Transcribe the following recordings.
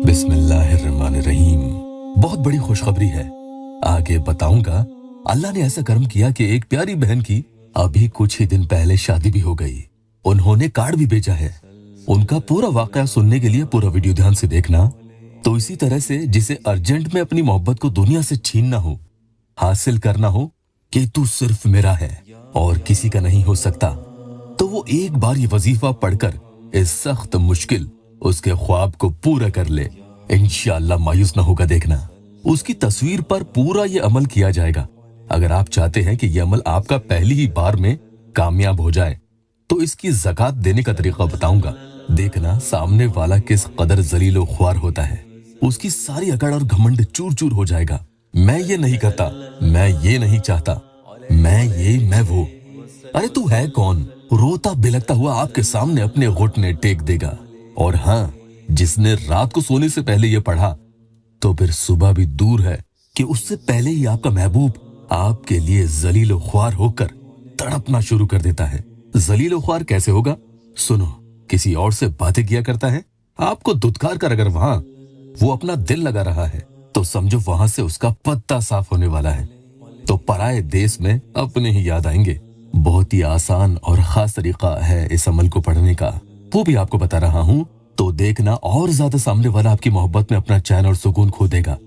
बिस्मिल्लाहिर्रहमानिर्रहीम। बहुत बड़ी खुशखबरी है, आगे बताऊंगा। अल्लाह ने ऐसा कर्म किया कि एक प्यारी बहन की अभी कुछ ही दिन पहले शादी भी हो गई। उन्होंने कार्ड भी भेजा है। उनका पूरा वाकया सुनने के लिए पूरा वीडियो ध्यान से देखना। तो इसी तरह से जिसे अर्जेंट में अपनी मोहब्बत को दुनिया से छीनना हो, हासिल करना हो कि तू सिर्फ मेरा है और किसी का नहीं हो सकता, तो वो एक बार ये वजीफा पढ़कर इस सख्त मुश्किल उसके ख्वाब को पूरा कर ले। इंशाअल्लाह मायूस ना होगा देखना। उसकी तस्वीर पर पूरा ये अमल किया जाएगा। अगर आप चाहते हैं कि ये अमल आपका पहली ही बार में कामयाब हो जाए तो इसकी ज़कात देने का तरीका बताऊंगा। देखना सामने वाला किस कदर जलीलो ख्वार होता है। उसकी सारी अकड़ और घमंड चूर चूर हो जाएगा। मैं ये नहीं करता, मैं ये नहीं चाहता, मैं वो। अरे तू है कौन? रोता बिलकता हुआ आपके सामने अपने घुटने टेक देगा। और हाँ, जिसने रात को सोने से पहले ये पढ़ा तो फिर सुबह भी दूर है कि उससे पहले ही आपका महबूब आपके लिए जलीलो ख्वार होकर तड़पना शुरू कर देता है। जलीलो ख्वार कैसे होगा? सुनो, किसी और से बातें किया करता है, आपको दुत्कार कर अगर वहां वो अपना दिल लगा रहा है तो समझो वहां से उसका पत्ता साफ होने वाला है। तो पराए देश में अपने ही याद आएंगे। बहुत ही आसान और खास तरीका है इस अमल को पढ़ने का, वो भी आपको बता रहा हूँ। तो देखना और ज्यादा सामने वाला आपकी मोहब्बत में अपना चैन और सुकून खो देगा।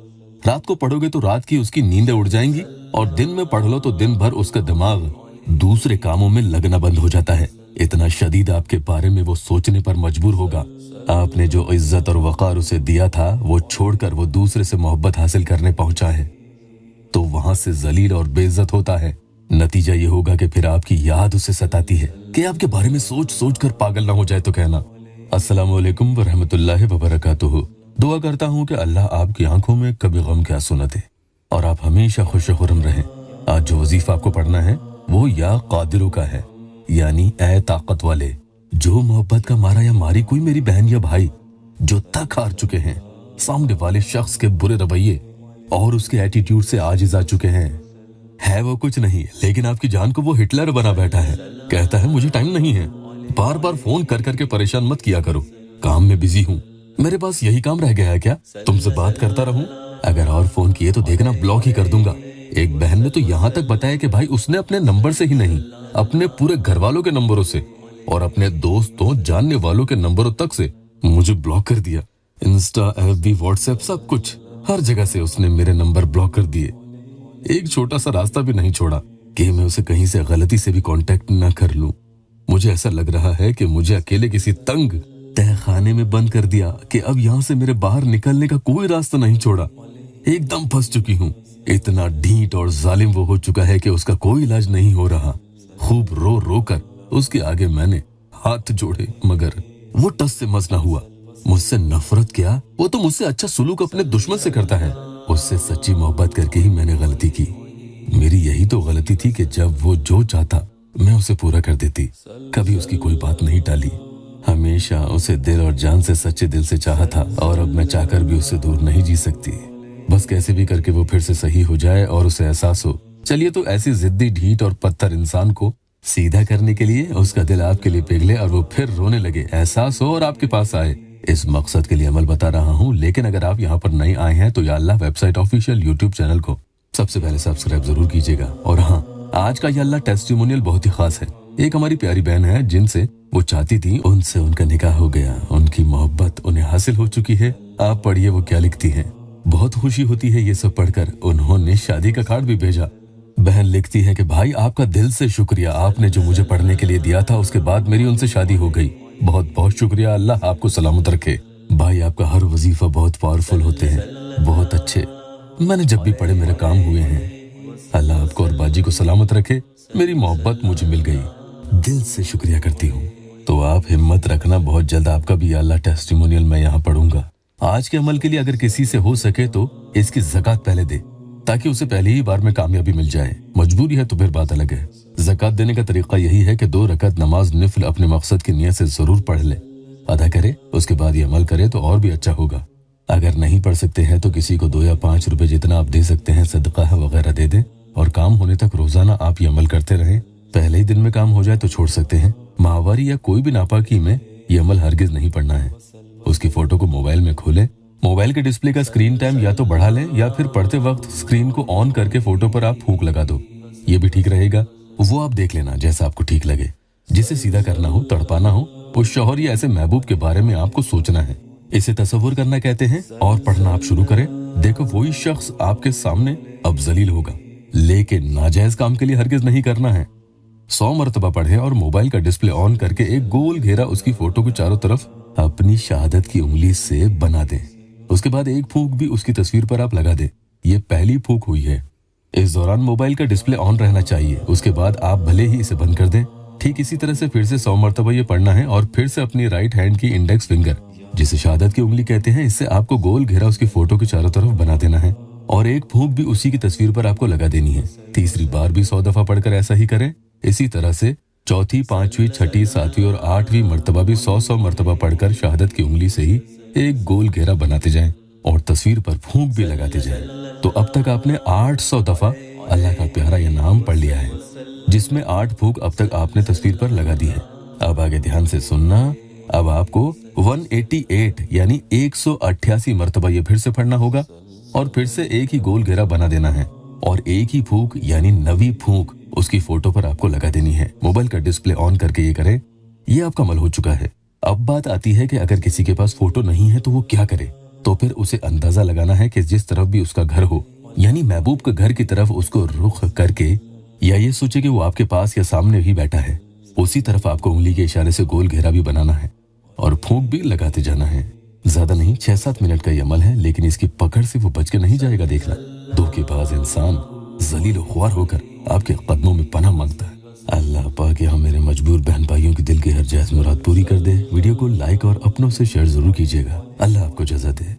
रात को पढ़ोगे तो रात की उसकी नींदें उड़ जाएंगी और दिन में पढ़ लो तो दिन भर उसका दिमाग दूसरे कामों में लगना बंद हो जाता है। इतना शदीद आपके बारे में वो सोचने पर मजबूर होगा। आपने जो इज्जत और वकार उसे दिया था वो छोड़कर वो दूसरे से मोहब्बत हासिल करने पहुंचा है, तो वहां से जलील और बेइज्जत होता है। नतीजा ये होगा कि फिर आपकी याद उसे सताती है कि आपके बारे में सोच सोच कर पागल ना हो जाए। तो कहना अस्सलामु अलैकुम व रहमतुल्लाहि व बरकातुहू। दुआ करता हूँ कि अल्लाह आपकी आंखों में कभी गम क्या सुना दे और आप हमेशा खुश खुरम रहें। आज जो वजीफा आपको पढ़ना है वो या कादिरों का है, यानी ऐ ताकत वाले, जो मोहब्बत का मारा या मारी कोई मेरी बहन या भाई जो थक हार चुके हैं सामने वाले शख्स के बुरे रवैये और उसके एटीट्यूड से आजिज आ चुके हैं। है वो कुछ नहीं, लेकिन आपकी जान को वो हिटलर बना बैठा है। कहता है मुझे टाइम नहीं है, बार बार फोन कर करके परेशान मत किया करो, काम में बिजी हूँ। मेरे पास यही काम रह गया है क्या, तुमसे बात करता रहूं? अगर और फोन किए तो देखना ब्लॉक ही कर दूंगा। एक बहन ने तो यहाँ तक बताया कि भाई उसने अपने नंबर से ही नहीं, अपने पूरे घर वालों के नंबरों से और अपने दोस्तों जानने वालों के नंबरों तक से मुझे ब्लॉक कर दिया। इंस्टा, एफबी, व्हाट्सएप, सब कुछ, हर जगह से उसने मेरे नंबर ब्लॉक कर दिए। एक छोटा सा रास्ता भी नहीं छोड़ा कि मैं उसे कहीं से गलती से भी कांटेक्ट न कर लूं। मुझे ऐसा लग रहा है कि मुझे अकेले किसी तंग तहखाने में बंद कर दिया कि अब यहाँ से मेरे बाहर निकलने का कोई रास्ता नहीं छोड़ा। एकदम फंस चुकी हूँ। इतना ढीठ और जालिम वो हो चुका है कि उसका कोई इलाज नहीं हो रहा। खूब रो रो कर उसके आगे मैंने हाथ जोड़े, मगर वो टस से मस ना हुआ। मुझसे नफरत क्या, वो तो मुझसे अच्छा सुलूक अपने दुश्मन से करता है। उससे सच्ची मोहब्बत करके ही मैंने गलती की। मेरी यही तो गलती थी कि जब वो जो चाहता मैं उसे पूरा कर देती, कभी उसकी कोई बात नहीं टाली। हमेशा उसे दिल और जान से सच्चे दिल से चाहा था और अब मैं चाहकर भी उससे दूर नहीं जी सकती। बस कैसे भी करके वो फिर से सही हो जाए और उसे एहसास हो। चलिए, तो ऐसी जिद्दी, ढीठ और पत्थर इंसान को सीधा करने के लिए उसका दिल आपके लिए पिघले और वो फिर रोने लगे, एहसास हो और आपके पास आए, इस मकसद के लिए अमल बता रहा हूँ। लेकिन अगर आप यहाँ पर नए आए हैं तो या अल्लाह वेबसाइट ऑफिशियल यूट्यूब चैनल को सबसे पहले सब्सक्राइब जरूर कीजिएगा। और हाँ, आज का ये अल्लाह टेस्टिमोनियल बहुत ही खास है। एक हमारी प्यारी बहन है जिनसे वो चाहती थी, उनसे उनका निकाह हो गया, उनकी मोहब्बत उन्हें हासिल हो चुकी है। आप पढ़िए वो क्या लिखती है। बहुत खुशी होती है ये सब पढ़कर। उन्होंने शादी का कार्ड भी भेजा। बहन लिखती है कि भाई आपका दिल से शुक्रिया, आपने जो मुझे पढ़ने के लिए दिया था उसके बाद मेरी उनसे शादी हो गई। बहुत बहुत शुक्रिया, अल्लाह आपको सलामत रखे। भाई आपका हर वजीफा बहुत पावरफुल होते हैं, बहुत अच्छे। मैंने जब भी पढ़े मेरे काम हुए हैं। अल्लाह आपको और बाजी को सलामत रखे। मेरी मोहब्बत मुझे मिल गई, दिल से शुक्रिया करती हूँ। तो आप हिम्मत रखना, बहुत जल्द आपका भी अल्लाह टेस्टिमोनियल मैं यहाँ पढ़ूंगा। आज के अमल के लिए अगर किसी से हो सके तो इसकी ज़कात पहले दे, ताकि उसे पहली ही बार में कामयाबी मिल जाए। मजबूरी है तो फिर बात अलग है। ज़कात देने का तरीका यही है कि 2 रकात नमाज निफल अपने मकसद की नियत से जरूर पढ़ ले, अदा करे, उसके बाद ये अमल करे तो और भी अच्छा होगा। अगर नहीं पढ़ सकते हैं तो किसी को 2 या 5 रुपए जितना आप दे सकते हैं सदका है वगैरह दे दें और काम होने तक रोजाना आप ये अमल करते रहें। पहले ही दिन में काम हो जाए तो छोड़ सकते हैं। माहवारी या कोई भी नापाकी में ये अमल हरगिज नहीं पढ़ना है। उसकी फोटो को मोबाइल में खोलें, मोबाइल के डिस्प्ले का स्क्रीन टाइम या तो बढ़ा लें या फिर पढ़ते वक्त स्क्रीन को ऑन करके फोटो पर आप फूंक लगा दो, ये भी ठीक रहेगा। वो आप देख लेना जैसा आपको ठीक लगे। जिसे सीधा करना हो, तड़पाना हो, उस शौहर या ऐसे महबूब के बारे में आपको सोचना है। इसे तसव्वुर करना कहते हैं। और पढ़ना आप शुरू करें। देखो वही शख्स आपके सामने अब जलील होगा, लेकिन नाजायज काम के लिए हरगिज नहीं करना है। 100 मरतबा पढ़ें और मोबाइल का डिस्प्ले ऑन करके एक गोल घेरा उसकी फोटो को चारों तरफ अपनी शहादत की उंगली से बना दें। उसके बाद एक फूंक भी उसकी तस्वीर पर आप लगा दें। ये पहली फूंक हुई है। इस दौरान मोबाइल का डिस्प्ले ऑन रहना चाहिए। उसके बाद आप भले ही इसे बंद कर दें। ठीक इसी तरह से फिर से 100 मरतबा ये पढ़ना है और फिर से अपनी राइट हैंड की इंडेक्स फिंगर, जिसे शहादत की उंगली कहते हैं, इससे आपको गोल घेरा उसकी फोटो के चारों तरफ बना देना है और एक फूंक भी उसी की तस्वीर पर आपको लगा देनी है। तीसरी बार भी 100 दफा पढ़कर ऐसा ही करें। इसी तरह से चौथी, पांचवी, छठी, सातवीं और आठवीं मरतबा भी 100 मरतबा पढ़कर शहादत की उंगली से ही एक गोल घेरा बनाते जाएं और तस्वीर पर फूंक भी लगाते जाएं। तो अब तक आपने 800 दफा अल्लाह का प्यारा ये नाम पढ़ लिया है, जिसमें 8 फूंक अब तक आपने तस्वीर पर लगा दी है। अब आगे ध्यान से सुनना। अब आपको 188 यानी 188 मरतबा ये फिर से पढ़ना होगा और फिर से एक ही गोल घेरा बना देना है और एक ही फूंक यानी 9वीं फूंक उसकी फोटो पर आपको लगा देनी है। मोबाइल का डिस्प्ले ऑन करके ये करें। ये आपका अमल हो चुका है। अब बात आती है कि अगर किसी के पास फोटो नहीं है तो वो क्या करे। तो फिर उसे अंदाजा लगाना है कि जिस तरफ भी उसका घर हो, यानी महबूब के घर की तरफ उसको रुख करके, या ये सोचे कि वो आपके पास या सामने ही बैठा है, उसी तरफ आपको उंगली के इशारे से गोल घेरा भी बनाना है और फूंक भी लगाते जाना है। ज्यादा नहीं, 6-7 मिनट का ये अमल है, लेकिन इसकी पकड़ से वो बच के नहीं जाएगा। देखना, धोखेबाज इंसान जलील ख्वार होकर आपके कदमों में पनाह मांगता है। अल्लाह पाक यहाँ मेरे मजबूर बहन भाइयों की दिल की हर जायज मुराद पूरी कर दे। वीडियो को लाइक और अपनों से शेयर जरूर कीजिएगा। अल्लाह आपको जज़ा दे।